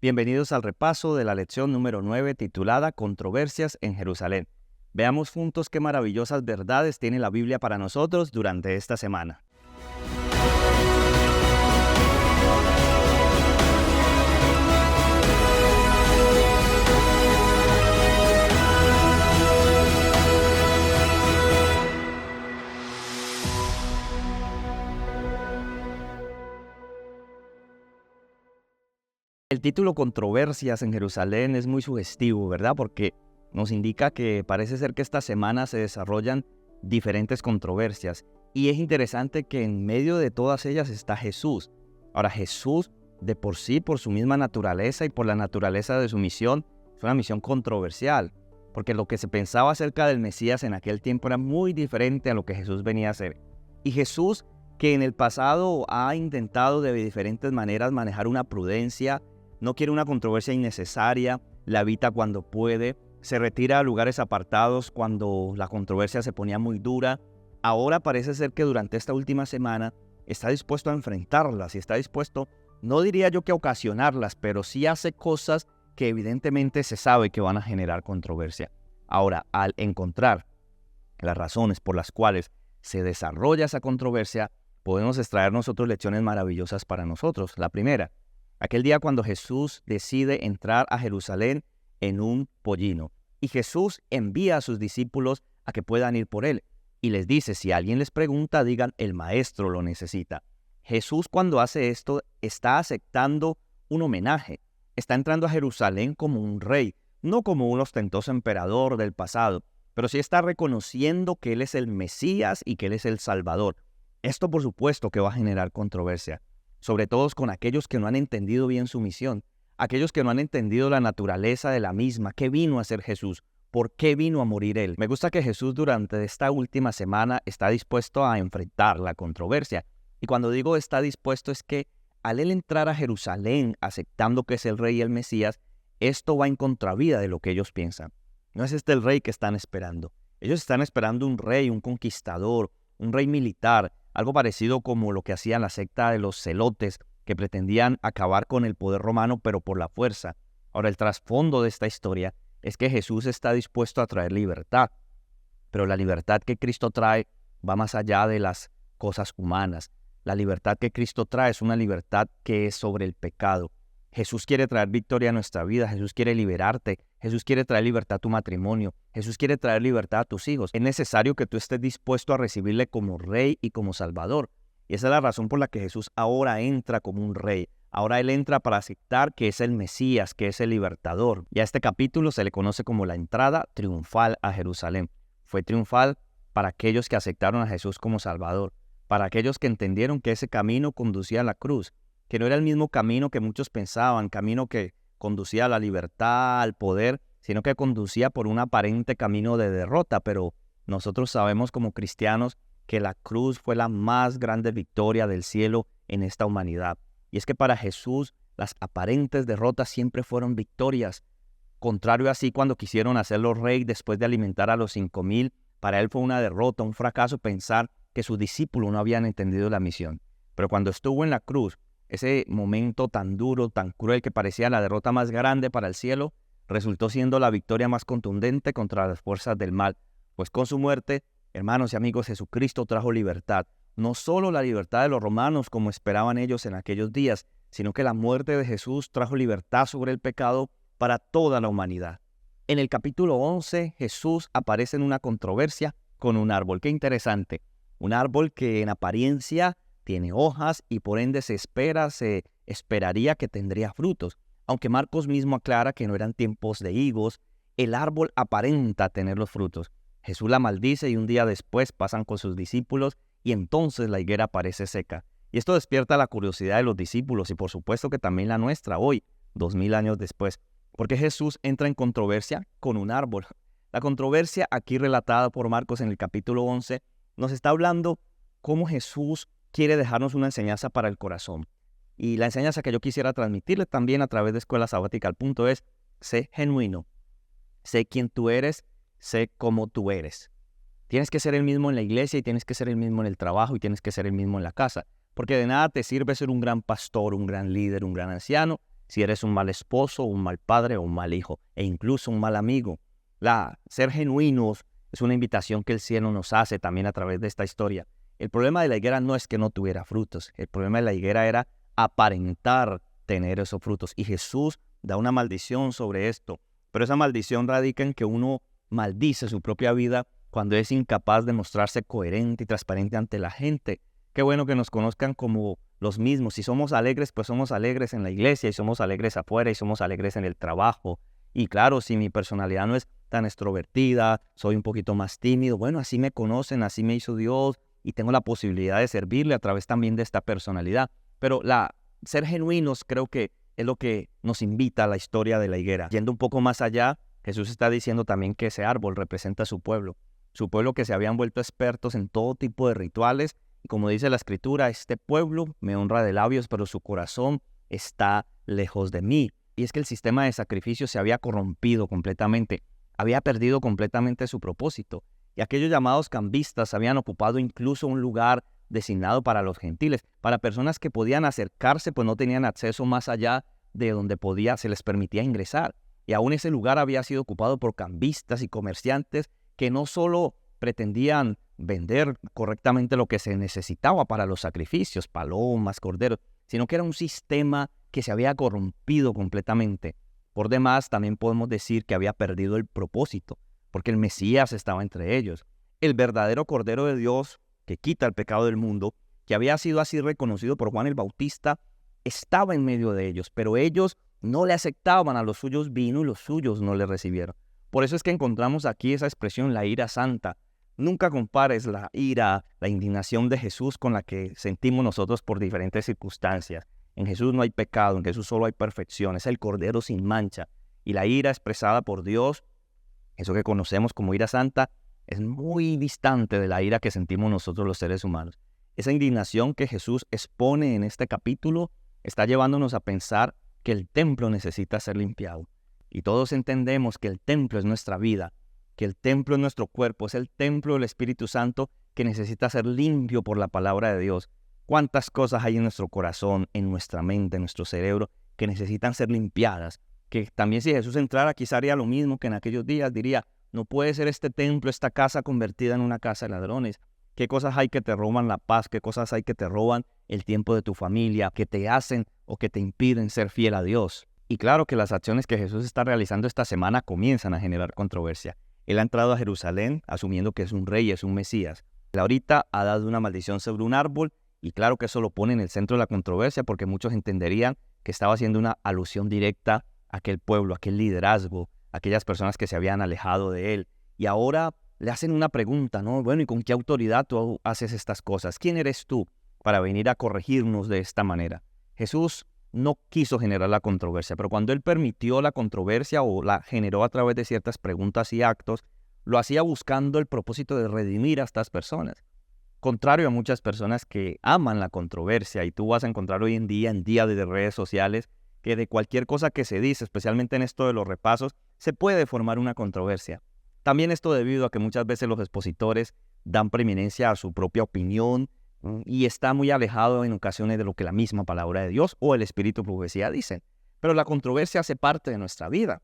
Bienvenidos al repaso de la lección número 9 titulada Controversias en Jerusalén. Veamos juntos qué maravillosas verdades tiene la Biblia para nosotros durante esta semana. El título Controversias en Jerusalén es muy sugestivo, ¿verdad? Porque nos indica que parece ser que esta semana se desarrollan diferentes controversias. Y es interesante que en medio de todas ellas está Jesús. Ahora, Jesús de por sí, por su misma naturaleza y por la naturaleza de su misión, es una misión controversial. Porque lo que se pensaba acerca del Mesías en aquel tiempo era muy diferente a lo que Jesús venía a hacer. Y Jesús, que en el pasado ha intentado de diferentes maneras manejar una prudencia, no quiere una controversia innecesaria, la evita cuando puede, se retira a lugares apartados cuando la controversia se ponía muy dura. Ahora parece ser que durante esta última semana está dispuesto a enfrentarlas y está dispuesto, no diría yo que a ocasionarlas, pero sí hace cosas que evidentemente se sabe que van a generar controversia. Ahora, al encontrar las razones por las cuales se desarrolla esa controversia, podemos extraer nosotros lecciones maravillosas para nosotros. La primera, aquel día cuando Jesús decide entrar a Jerusalén en un pollino. Y Jesús envía a sus discípulos a que puedan ir por él. Y les dice, si alguien les pregunta, digan, el maestro lo necesita. Jesús cuando hace esto está aceptando un homenaje. Está entrando a Jerusalén como un rey, no como un ostentoso emperador del pasado, pero sí está reconociendo que él es el Mesías y que él es el Salvador. Esto por supuesto que va a generar controversia, sobre todo con aquellos que no han entendido bien su misión, aquellos que no han entendido la naturaleza de la misma, qué vino a hacer Jesús, por qué vino a morir él. Me gusta que Jesús durante esta última semana está dispuesto a enfrentar la controversia. Y cuando digo está dispuesto es que al él entrar a Jerusalén aceptando que es el rey y el Mesías, esto va en contravía de lo que ellos piensan. No es este el rey que están esperando. Ellos están esperando un rey, un conquistador, un rey militar, algo parecido como lo que hacían la secta de los celotes, que pretendían acabar con el poder romano, pero por la fuerza. Ahora, el trasfondo de esta historia es que Jesús está dispuesto a traer libertad, pero la libertad que Cristo trae va más allá de las cosas humanas. La libertad que Cristo trae es una libertad que es sobre el pecado. Jesús quiere traer victoria a nuestra vida, Jesús quiere liberarte, Jesús quiere traer libertad a tu matrimonio, Jesús quiere traer libertad a tus hijos. Es necesario que tú estés dispuesto a recibirle como rey y como salvador. Y esa es la razón por la que Jesús ahora entra como un rey. Ahora él entra para aceptar que es el Mesías, que es el libertador. Y a este capítulo se le conoce como la entrada triunfal a Jerusalén. Fue triunfal para aquellos que aceptaron a Jesús como salvador, para aquellos que entendieron que ese camino conducía a la cruz, que no era el mismo camino que muchos pensaban, camino que conducía a la libertad, al poder, sino que conducía por un aparente camino de derrota. Pero nosotros sabemos como cristianos que la cruz fue la más grande victoria del cielo en esta humanidad. Y es que para Jesús las aparentes derrotas siempre fueron victorias. Contrario así cuando quisieron hacerlo rey después de alimentar a los 5,000, para él fue una derrota, un fracaso pensar que sus discípulos no habían entendido la misión. Pero cuando estuvo en la cruz, ese momento tan duro, tan cruel que parecía la derrota más grande para el cielo, resultó siendo la victoria más contundente contra las fuerzas del mal. Pues con su muerte, hermanos y amigos, Jesucristo trajo libertad. No solo la libertad de los romanos como esperaban ellos en aquellos días, sino que la muerte de Jesús trajo libertad sobre el pecado para toda la humanidad. En el capítulo 11, Jesús aparece en una controversia con un árbol. Qué interesante. Un árbol que en apariencia tiene hojas y por ende se esperaría que tendría frutos. Aunque Marcos mismo aclara que no eran tiempos de higos, el árbol aparenta tener los frutos. Jesús la maldice y un día después pasan con sus discípulos y entonces la higuera parece seca. Y esto despierta la curiosidad de los discípulos y por supuesto que también la nuestra hoy, 2000 años después. Porque Jesús entra en controversia con un árbol. La controversia aquí relatada por Marcos en el capítulo 11 nos está hablando cómo Jesús quiere dejarnos una enseñanza para el corazón. Y la enseñanza que yo quisiera transmitirle también a través de Escuela Sabática al Punto es: sé genuino, sé quién tú eres, sé cómo tú eres. Tienes que ser el mismo en la iglesia y tienes que ser el mismo en el trabajo y tienes que ser el mismo en la casa. Porque de nada te sirve ser un gran pastor, un gran líder, un gran anciano, si eres un mal esposo, un mal padre o un mal hijo, e incluso un mal amigo. Ser genuinos es una invitación que el cielo nos hace también a través de esta historia. El problema de la higuera no es que no tuviera frutos, el problema de la higuera era aparentar tener esos frutos. Y Jesús da una maldición sobre esto, pero esa maldición radica en que uno maldice su propia vida cuando es incapaz de mostrarse coherente y transparente ante la gente. Qué bueno que nos conozcan como los mismos. Si somos alegres, pues somos alegres en la iglesia, y somos alegres afuera, y somos alegres en el trabajo. Y claro, si mi personalidad no es tan extrovertida, soy un poquito más tímido, bueno, así me conocen, así me hizo Dios, y tengo la posibilidad de servirle a través también de esta personalidad. Pero ser genuinos creo que es lo que nos invita a la historia de la higuera. Yendo un poco más allá, Jesús está diciendo también que ese árbol representa a su pueblo que se habían vuelto expertos en todo tipo de rituales. Y como dice la Escritura, este pueblo me honra de labios, pero su corazón está lejos de mí. Y es que el sistema de sacrificio se había corrompido completamente, había perdido completamente su propósito. Y aquellos llamados cambistas habían ocupado incluso un lugar designado para los gentiles, para personas que podían acercarse, pues no tenían acceso más allá de donde se les permitía ingresar. Y aún ese lugar había sido ocupado por cambistas y comerciantes que no solo pretendían vender correctamente lo que se necesitaba para los sacrificios, palomas, corderos, sino que era un sistema que se había corrompido completamente. Por demás, también podemos decir que había perdido el propósito, porque el Mesías estaba entre ellos. El verdadero Cordero de Dios, que quita el pecado del mundo, que había sido así reconocido por Juan el Bautista, estaba en medio de ellos, pero ellos no le aceptaban, a los suyos vino y los suyos no le recibieron. Por eso es que encontramos aquí esa expresión, la ira santa. Nunca compares la ira, la indignación de Jesús con la que sentimos nosotros por diferentes circunstancias. En Jesús no hay pecado, en Jesús solo hay perfección, es el Cordero sin mancha. Y la ira expresada por Dios, eso que conocemos como ira santa, es muy distante de la ira que sentimos nosotros los seres humanos. Esa indignación que Jesús expone en este capítulo está llevándonos a pensar que el templo necesita ser limpiado. Y todos entendemos que el templo es nuestra vida, que el templo es nuestro cuerpo, es el templo del Espíritu Santo que necesita ser limpio por la palabra de Dios. ¿Cuántas cosas hay en nuestro corazón, en nuestra mente, en nuestro cerebro, que necesitan ser limpiadas? Que también si Jesús entrara quizá haría lo mismo que en aquellos días, diría, no puede ser este templo, esta casa convertida en una casa de ladrones. ¿Qué cosas hay que te roban la paz? ¿Qué cosas hay que te roban el tiempo de tu familia? ¿Que te hacen o que te impiden ser fiel a Dios? Y claro que las acciones que Jesús está realizando esta semana comienzan a generar controversia. Él ha entrado a Jerusalén asumiendo que es un rey, es un Mesías. Él ahorita ha dado una maldición sobre un árbol y claro que eso lo pone en el centro de la controversia porque muchos entenderían que estaba haciendo una alusión directa a aquel pueblo, a aquel liderazgo, a aquellas personas que se habían alejado de él. Y ahora le hacen una pregunta, ¿no? Bueno, ¿y con qué autoridad tú haces estas cosas? ¿Quién eres tú para venir a corregirnos de esta manera? Jesús no quiso generar la controversia, pero cuando él permitió la controversia o la generó a través de ciertas preguntas y actos, lo hacía buscando el propósito de redimir a estas personas. Contrario a muchas personas que aman la controversia, y tú vas a encontrar hoy en día de redes sociales, que de cualquier cosa que se dice, especialmente en esto de los repasos, se puede formar una controversia. También esto debido a que muchas veces los expositores dan preeminencia a su propia opinión, y está muy alejado en ocasiones de lo que la misma palabra de Dios o el Espíritu Profecía dicen. Pero la controversia hace parte de nuestra vida.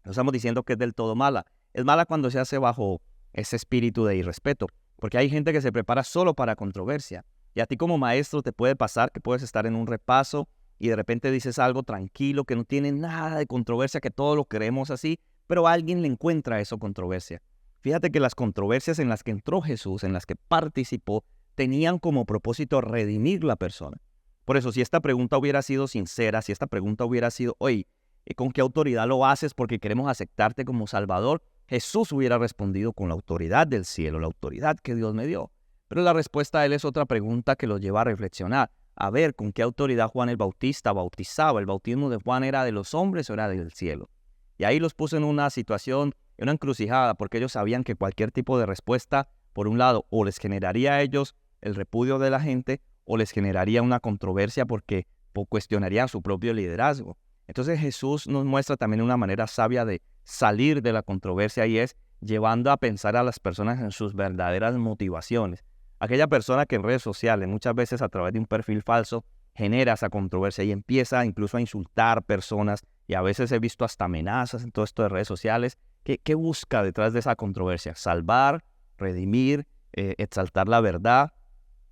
No estamos diciendo que es del todo mala. Es mala cuando se hace bajo ese espíritu de irrespeto, porque hay gente que se prepara solo para controversia. Y a ti como maestro te puede pasar que puedes estar en un repaso y de repente dices algo tranquilo, que no tiene nada de controversia, que todo lo creemos así, pero a alguien le encuentra eso controversia. Fíjate que las controversias en las que entró Jesús, en las que participó, tenían como propósito redimir la persona. Por eso, si esta pregunta hubiera sido sincera, si esta pregunta hubiera sido, oye, ¿con qué autoridad lo haces porque queremos aceptarte como Salvador? Jesús hubiera respondido con la autoridad del cielo, la autoridad que Dios me dio. Pero la respuesta a él es otra pregunta que los lleva a reflexionar. A ver, ¿con qué autoridad Juan el Bautista bautizaba? ¿El bautismo de Juan era de los hombres o era del cielo? Y ahí los puso en una situación, en una encrucijada, porque ellos sabían que cualquier tipo de respuesta, por un lado, o les generaría a ellos el repudio de la gente, o les generaría una controversia porque cuestionarían su propio liderazgo. Entonces Jesús nos muestra también una manera sabia de salir de la controversia y es llevando a pensar a las personas en sus verdaderas motivaciones. Aquella persona que en redes sociales, muchas veces a través de un perfil falso, genera esa controversia y empieza incluso a insultar personas, y a veces he visto hasta amenazas en todo esto de redes sociales. ¿Qué busca detrás de esa controversia? Salvar, redimir, exaltar la verdad,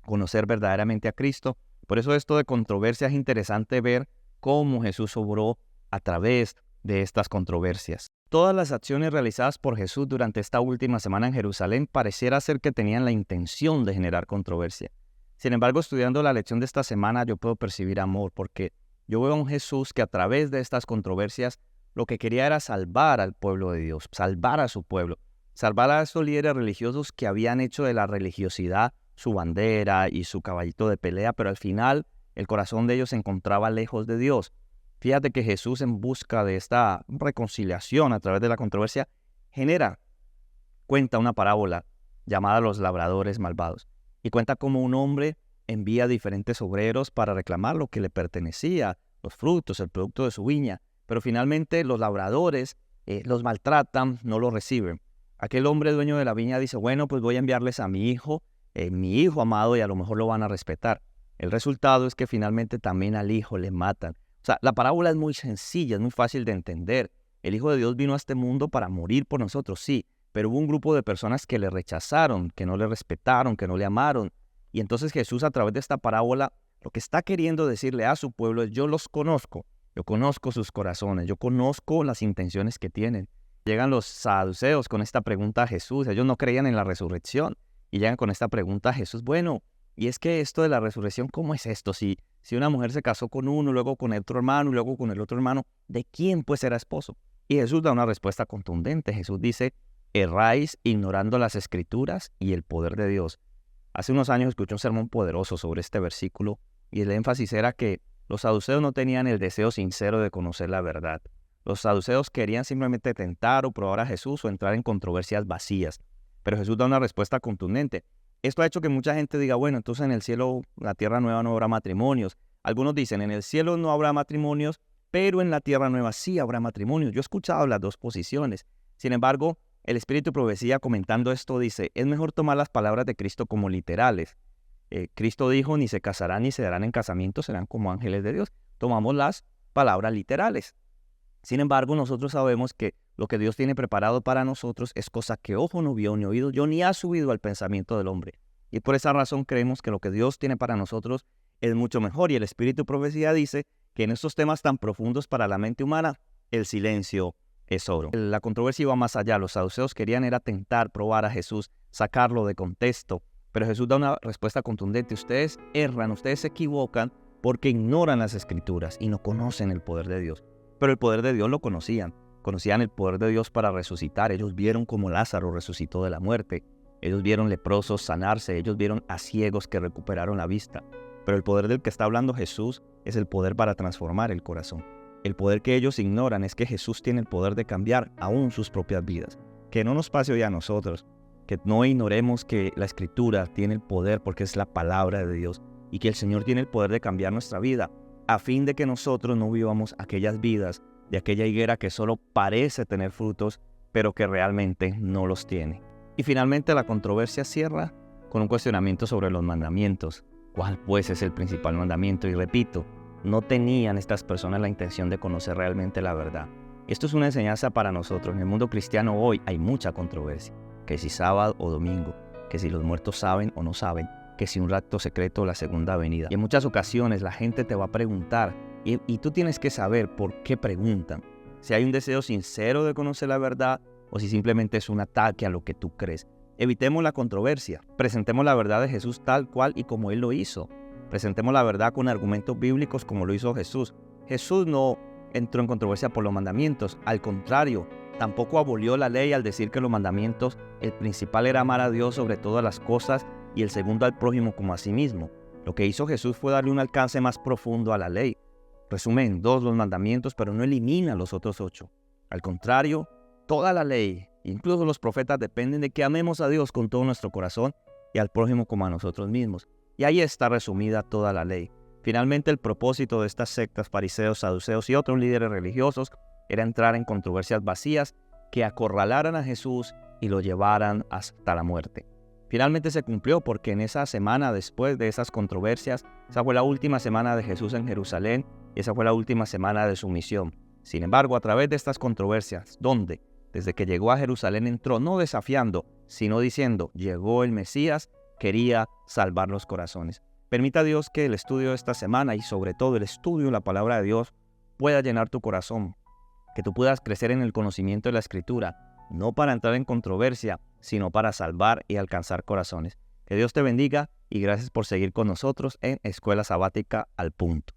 conocer verdaderamente a Cristo. Por eso esto de controversia es interesante ver cómo Jesús obró a través de estas controversias. Todas las acciones realizadas por Jesús durante esta última semana en Jerusalén pareciera ser que tenían la intención de generar controversia. Sin embargo, estudiando la lección de esta semana, yo puedo percibir amor, porque yo veo a un Jesús que a través de estas controversias lo que quería era salvar al pueblo de Dios, salvar a su pueblo, salvar a esos líderes religiosos que habían hecho de la religiosidad su bandera y su caballito de pelea, pero al final el corazón de ellos se encontraba lejos de Dios. Fíjate que Jesús, en busca de esta reconciliación a través de la controversia, cuenta una parábola llamada Los Labradores Malvados, y cuenta cómo un hombre envía a diferentes obreros para reclamar lo que le pertenecía, los frutos, el producto de su viña, pero finalmente los labradores los maltratan, no los reciben. Aquel hombre dueño de la viña dice, bueno, pues voy a enviarles a mi hijo amado, y a lo mejor lo van a respetar. El resultado es que finalmente también al hijo le matan. O sea, la parábola es muy sencilla, es muy fácil de entender. El Hijo de Dios vino a este mundo para morir por nosotros, sí, pero hubo un grupo de personas que le rechazaron, que no le respetaron, que no le amaron. Y entonces Jesús, a través de esta parábola, lo que está queriendo decirle a su pueblo es, yo los conozco, yo conozco sus corazones, yo conozco las intenciones que tienen. Llegan los saduceos con esta pregunta a Jesús, ellos no creían en la resurrección, y llegan con esta pregunta a Jesús, bueno, y es que esto de la resurrección, ¿cómo es esto? Si una mujer se casó con uno, luego con el otro hermano, y luego con el otro hermano, ¿de quién pues era esposo? Y Jesús da una respuesta contundente. Jesús dice, erráis ignorando las Escrituras y el poder de Dios. Hace unos años escuché un sermón poderoso sobre este versículo, y el énfasis era que los saduceos no tenían el deseo sincero de conocer la verdad. Los saduceos querían simplemente tentar o probar a Jesús o entrar en controversias vacías. Pero Jesús da una respuesta contundente. Esto ha hecho que mucha gente diga, bueno, entonces en el cielo, la tierra nueva, no habrá matrimonios. Algunos dicen, en el cielo no habrá matrimonios, pero en la tierra nueva sí habrá matrimonios. Yo he escuchado las dos posiciones. Sin embargo, el Espíritu de Profecía, comentando esto, dice, es mejor tomar las palabras de Cristo como literales. Cristo dijo, ni se casarán ni se darán en casamiento, serán como ángeles de Dios. Tomamos las palabras literales. Sin embargo, nosotros sabemos que lo que Dios tiene preparado para nosotros es cosa que ojo no vio, ni oído yo, ni ha subido al pensamiento del hombre. Y por esa razón creemos que lo que Dios tiene para nosotros es mucho mejor. Y el Espíritu de Profecía dice que en estos temas tan profundos para la mente humana, el silencio es oro. La controversia iba más allá. Los saduceos querían era tentar, probar a Jesús, sacarlo de contexto. Pero Jesús da una respuesta contundente. Ustedes erran, ustedes se equivocan porque ignoran las Escrituras y no conocen el poder de Dios. Pero el poder de Dios lo conocían. Conocían el poder de Dios para resucitar. Ellos vieron cómo Lázaro resucitó de la muerte. Ellos vieron leprosos sanarse. Ellos vieron a ciegos que recuperaron la vista. Pero el poder del que está hablando Jesús es el poder para transformar el corazón. El poder que ellos ignoran es que Jesús tiene el poder de cambiar aún sus propias vidas. Que no nos pase hoy a nosotros. Que no ignoremos que la Escritura tiene el poder porque es la palabra de Dios. Y que el Señor tiene el poder de cambiar nuestra vida, a fin de que nosotros no vivamos aquellas vidas de aquella higuera que solo parece tener frutos, pero que realmente no los tiene. Y finalmente la controversia cierra con un cuestionamiento sobre los mandamientos. ¿Cuál pues es el principal mandamiento? Y repito, no tenían estas personas la intención de conocer realmente la verdad. Esto es una enseñanza para nosotros. En el mundo cristiano hoy hay mucha controversia. Que si sábado o domingo, que si los muertos saben o no saben, que si un rapto secreto o la segunda venida. Y en muchas ocasiones la gente te va a preguntar y tú tienes que saber por qué preguntan. Si hay un deseo sincero de conocer la verdad o si simplemente es un ataque a lo que tú crees. Evitemos la controversia. Presentemos la verdad de Jesús tal cual y como Él lo hizo. Presentemos la verdad con argumentos bíblicos como lo hizo Jesús. Jesús no entró en controversia por los mandamientos. Al contrario, tampoco abolió la ley al decir que los mandamientos, el principal era amar a Dios sobre todas las cosas y el segundo al prójimo como a sí mismo. Lo que hizo Jesús fue darle un alcance más profundo a la ley. Resume en 2 los mandamientos, pero no elimina los otros 8. Al contrario, toda la ley, incluso los profetas, dependen de que amemos a Dios con todo nuestro corazón y al prójimo como a nosotros mismos. Y ahí está resumida toda la ley. Finalmente, el propósito de estas sectas, fariseos, saduceos y otros líderes religiosos era entrar en controversias vacías que acorralaran a Jesús y lo llevaran hasta la muerte. finalmente se cumplió, porque en esa semana después de esas controversias, esa fue la última semana de Jesús en Jerusalén y esa fue la última semana de su misión. Sin embargo, a través de estas controversias, donde desde que llegó a Jerusalén entró no desafiando, sino diciendo, llegó el Mesías, quería salvar los corazones. Permita a Dios que el estudio de esta semana y sobre todo el estudio de la palabra de Dios pueda llenar tu corazón, que tú puedas crecer en el conocimiento de la Escritura, no para entrar en controversia, sino para salvar y alcanzar corazones. Que Dios te bendiga y gracias por seguir con nosotros en Escuela Sabática al Punto.